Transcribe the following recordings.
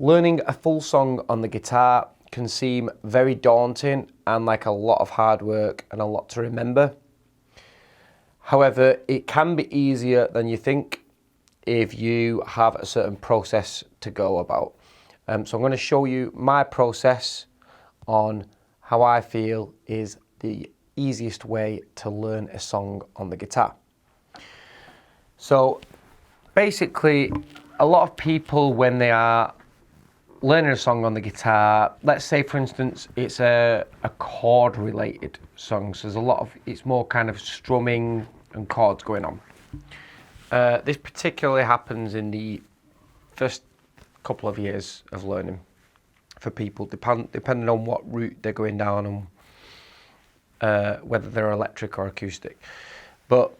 Learning a full song on the guitar can seem very daunting and like a lot of hard work and a lot to remember. However, it can be easier than you think if you have a certain process to go about. So I'm going to show you my process on how I feel is the easiest way to learn a song on the guitar. So basically, a lot of people, when they are learning a song on the guitar, let's say for instance it's a chord related song, so it's more kind of strumming and chords going on. This particularly happens in the first couple of years of learning for people, depending on what route they're going down and whether they're electric or acoustic. But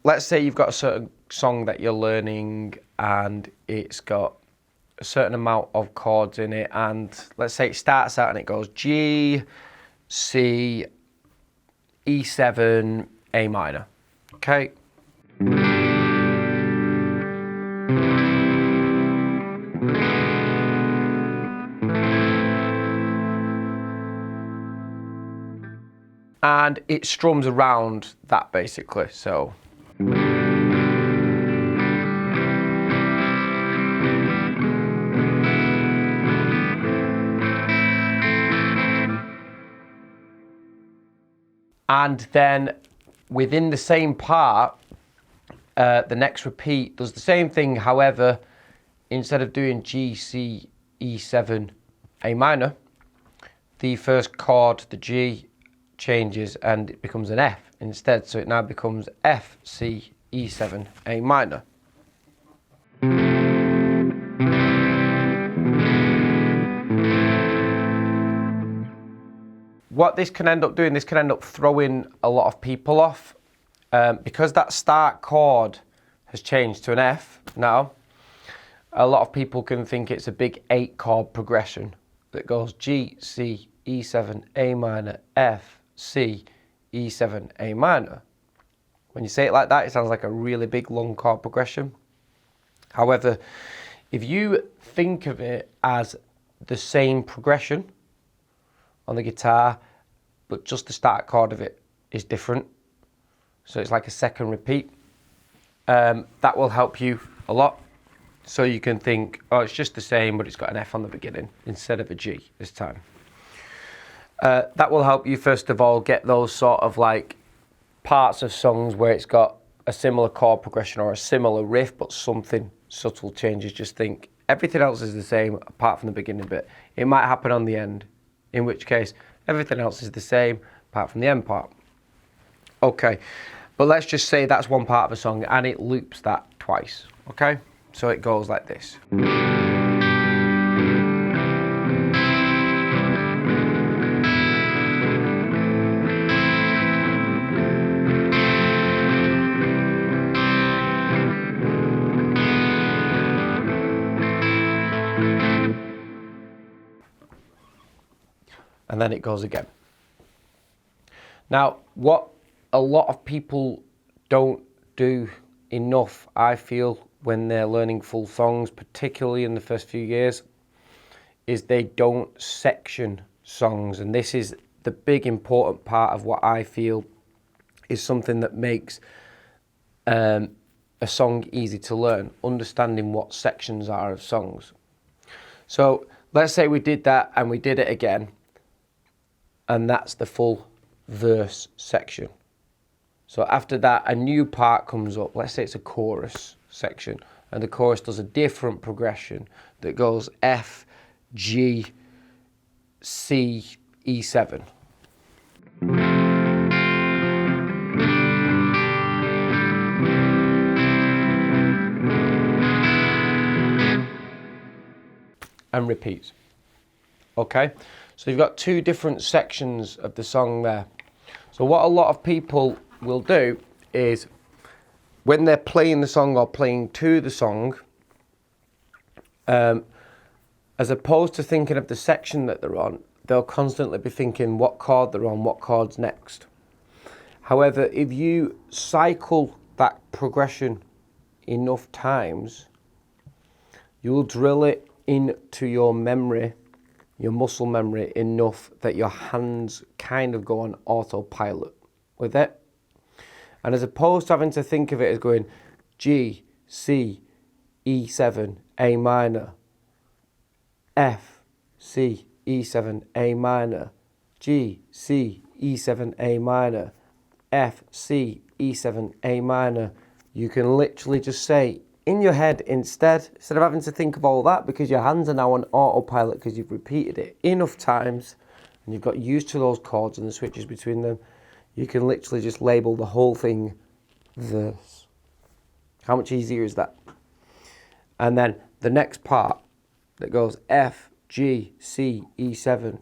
let's say you've got a certain song that you're learning and it's got a certain amount of chords in it, and let's say it starts out and it goes G, C, E7, A minor. Okay. And it strums around that basically, so. And then within the same part, the next repeat does the same thing. However, instead of doing G, C, E7, A minor, the first chord, the G, changes and it becomes an F instead. So it now becomes F, C, E7, A minor. What this can end up doing, this can end up throwing a lot of people off because that start chord has changed to an F now. A lot of people can think it's a big 8 chord progression that goes G, C, E7, A minor, F, C, E7, A minor. When you say it like that, it sounds like a really big long chord progression. However, if you think of it as the same progression on the guitar, but just the start chord of it is different, so it's like a second repeat, that will help you a lot. So you can think, oh, it's just the same, but it's got an F on the beginning instead of a G this time. That will help you, first of all, get those sort of like parts of songs where it's got a similar chord progression or a similar riff, but something subtle changes. Just think everything else is the same apart from the beginning bit. It might happen on the end, in which case everything else is the same apart from the end part. Okay, but let's just say that's one part of a song and it loops that twice, okay? So it goes like this. And then it goes again. Now, what a lot of people don't do enough, I feel, when they're learning full songs, particularly in the first few years, is they don't section songs. And this is the big important part of what I feel is something that makes a song easy to learn, understanding what sections are of songs. So let's say we did that and we did it again, and that's the full verse section. So after that, a new part comes up. Let's say it's a chorus section, and the chorus does a different progression that goes F, G, C, E7. And repeats. Okay, so you've got two different sections of the song there. So what a lot of people will do is when they're playing the song or playing to the song, as opposed to thinking of the section that they're on, they'll constantly be thinking what chord they're on, what chord's next. However, if you cycle that progression enough times, you'll drill it into your memory, your muscle memory, enough that your hands kind of go on autopilot with it. And as opposed to having to think of it as going G, C, E7, A minor, F, C, E7, A minor, G, C, E7, A minor, F, C, E7, A minor, you can literally just say in your head instead of having to think of all that, because your hands are now on autopilot because you've repeated it enough times and you've got used to those chords and the switches between them, you can literally just label the whole thing verse. How much easier is that? And then the next part that goes F, G, C, E7,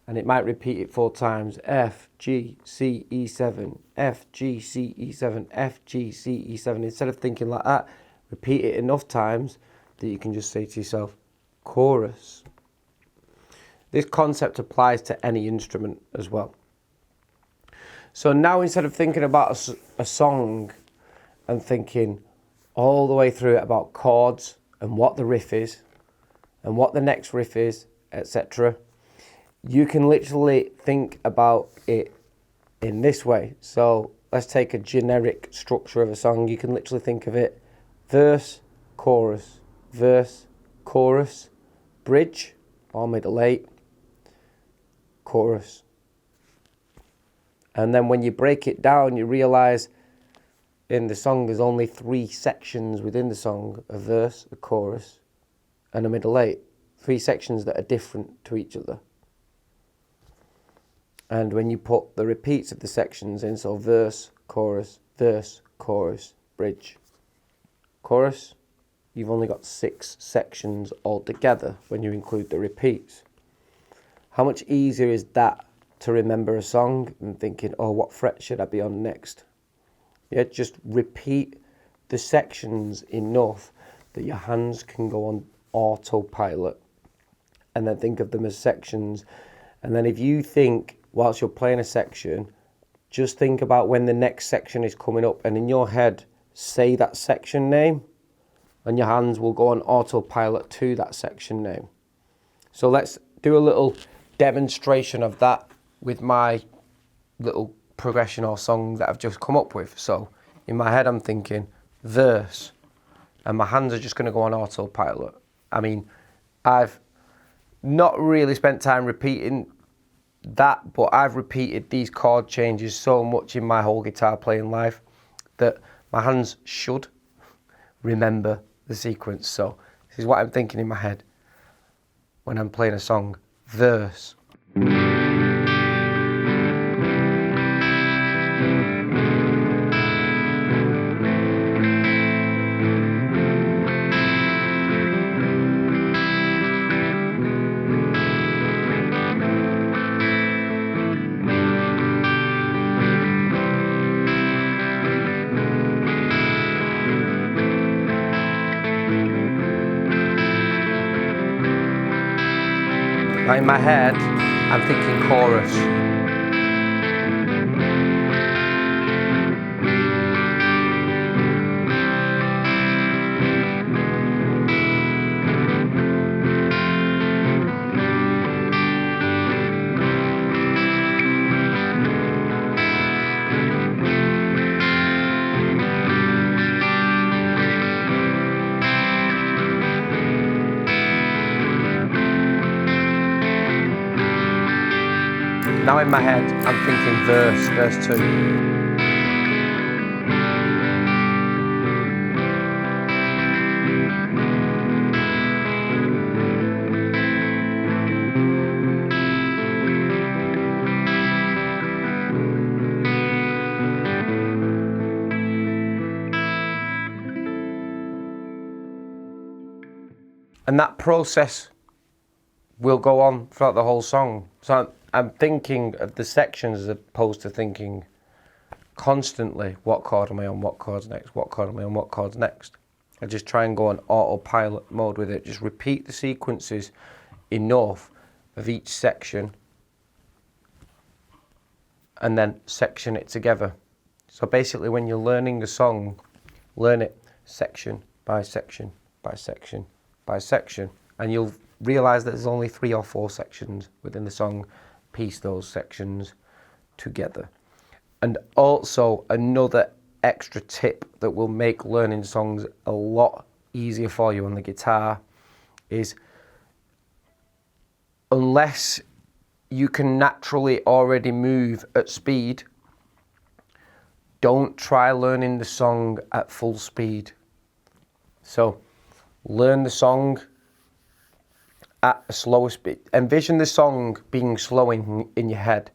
and it might repeat it 4 times. F, G, C, E7, F, G, C, E7, F, G, C, E7. Instead of thinking like that, repeat it enough times that you can just say to yourself, chorus. This concept applies to any instrument as well. So now instead of thinking about a song and thinking all the way through it about chords and what the riff is and what the next riff is, etc., you can literally think about it in this way. So let's take a generic structure of a song. You can literally think of it verse, chorus, bridge, or middle 8, chorus. And then when you break it down, you realise in the song there's only 3 sections within the song, a verse, a chorus, and a middle 8. 3 sections that are different to each other. And when you put the repeats of the sections in, so verse, chorus, bridge, chorus, you've only got 6 sections altogether when you include the repeats. How much easier is that to remember a song and thinking, oh, what fret should I be on next? Yeah, just repeat the sections enough that your hands can go on autopilot, and then think of them as sections. And then if you think, whilst you're playing a section, just think about when the next section is coming up, and in your head, say that section name, and your hands will go on autopilot to that section name. So let's do a little demonstration of that with my little progression or song that I've just come up with. So in my head, I'm thinking verse, and my hands are just going to go on autopilot. I mean, I've not really spent time repeating that, but I've repeated these chord changes so much in my whole guitar playing life that my hands should remember the sequence. So this is what I'm thinking in my head when I'm playing a song. Verse. Now in my head, I'm thinking chorus. Now in my head, I'm thinking verse 2. And that process will go on throughout the whole song. So I'm thinking of the sections as opposed to thinking constantly, what chord am I on, what chord's next, what chord am I on, what chord's next. I just try and go on autopilot mode with it. Just repeat the sequences enough of each section and then section it together. So basically when you're learning the song, learn it section by section by section by section, and you'll realise that there's only 3 or 4 sections within the song. Piece those sections together. And also another extra tip that will make learning songs a lot easier for you on the guitar is, unless you can naturally already move at speed, don't try learning the song at full speed. So learn the song at a slower speed. Envision the song being slow in your head.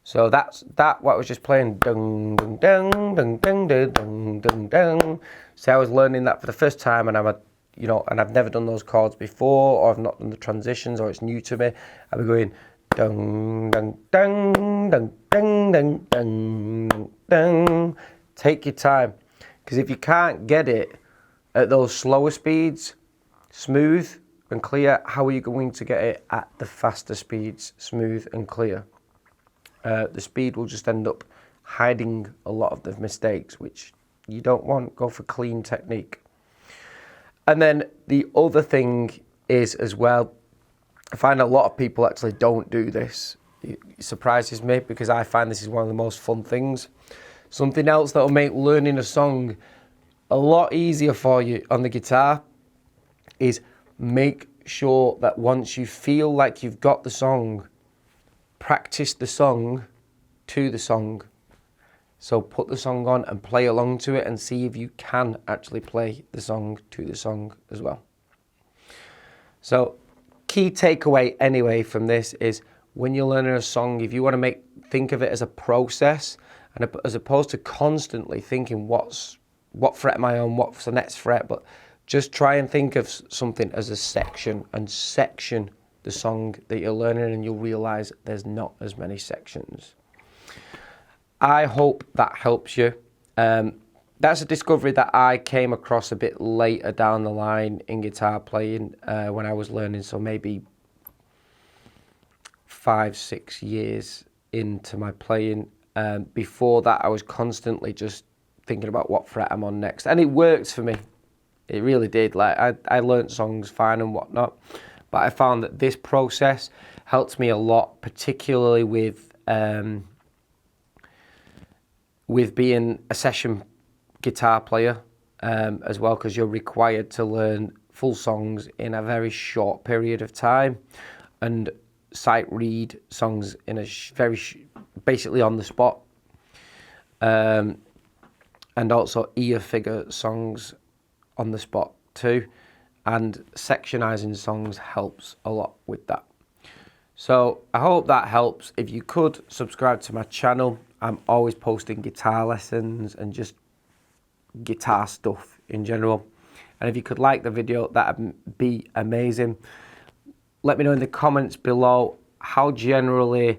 So that's what I was just playing. Dung, dung, dung, dung, dung, dung, dung, dung. So I was learning that for the first time, and and I've never done those chords before, or I've not done the transitions, or it's new to me. I'll be going dung, dung, dung, dung, dung, dung, dung, dung. Take your time, because if you can't get it at those slower speeds, smooth and clear, how are you going to get it at the faster speeds, smooth and clear? The speed will just end up hiding a lot of the mistakes, which you don't want. Go for clean technique. And then the other thing is as well, I find a lot of people actually don't do this. It surprises me, because I find this is one of the most fun things. Something else that will make learning a song a lot easier for you on the guitar is make sure that once you feel like you've got the song, practice the song to the song. So put the song on and play along to it, and see if you can actually play the song to the song as well. So key takeaway anyway from this is, when you're learning a song, if you want to think of it as a process, and as opposed to constantly thinking what fret am I on, what's the next fret, but just try and think of something as a section, and section the song that you're learning, and you'll realise there's not as many sections. I hope that helps you. That's a discovery that I came across a bit later down the line in guitar playing, when I was learning, so maybe 5-6 years into my playing. Before that, I was constantly just thinking about what fret I'm on next, and it worked for me. It really did. Like I learned songs fine and whatnot, but I found that this process helped me a lot, particularly with being a session guitar player as well, because you're required to learn full songs in a very short period of time, and sight read songs in a basically on the spot, and also ear figure songs on the spot too, and sectionizing songs helps a lot with that. So I hope that helps. If you could subscribe to my channel, I'm always posting guitar lessons and just guitar stuff in general. And if you could like the video, that'd be amazing. Let me know in the comments below how generally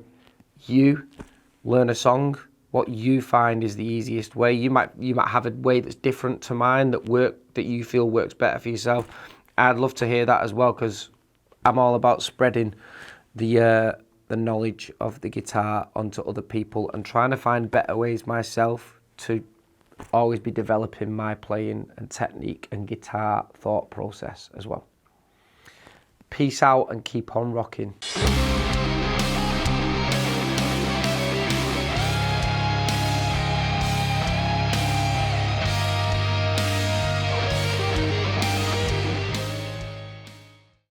you learn a song, what you find is the easiest way. You might have a way that's different to mine that you feel works better for yourself. I'd love to hear that as well, because I'm all about spreading the knowledge of the guitar onto other people, and trying to find better ways myself to always be developing my playing and technique and guitar thought process as well. Peace out and keep on rocking.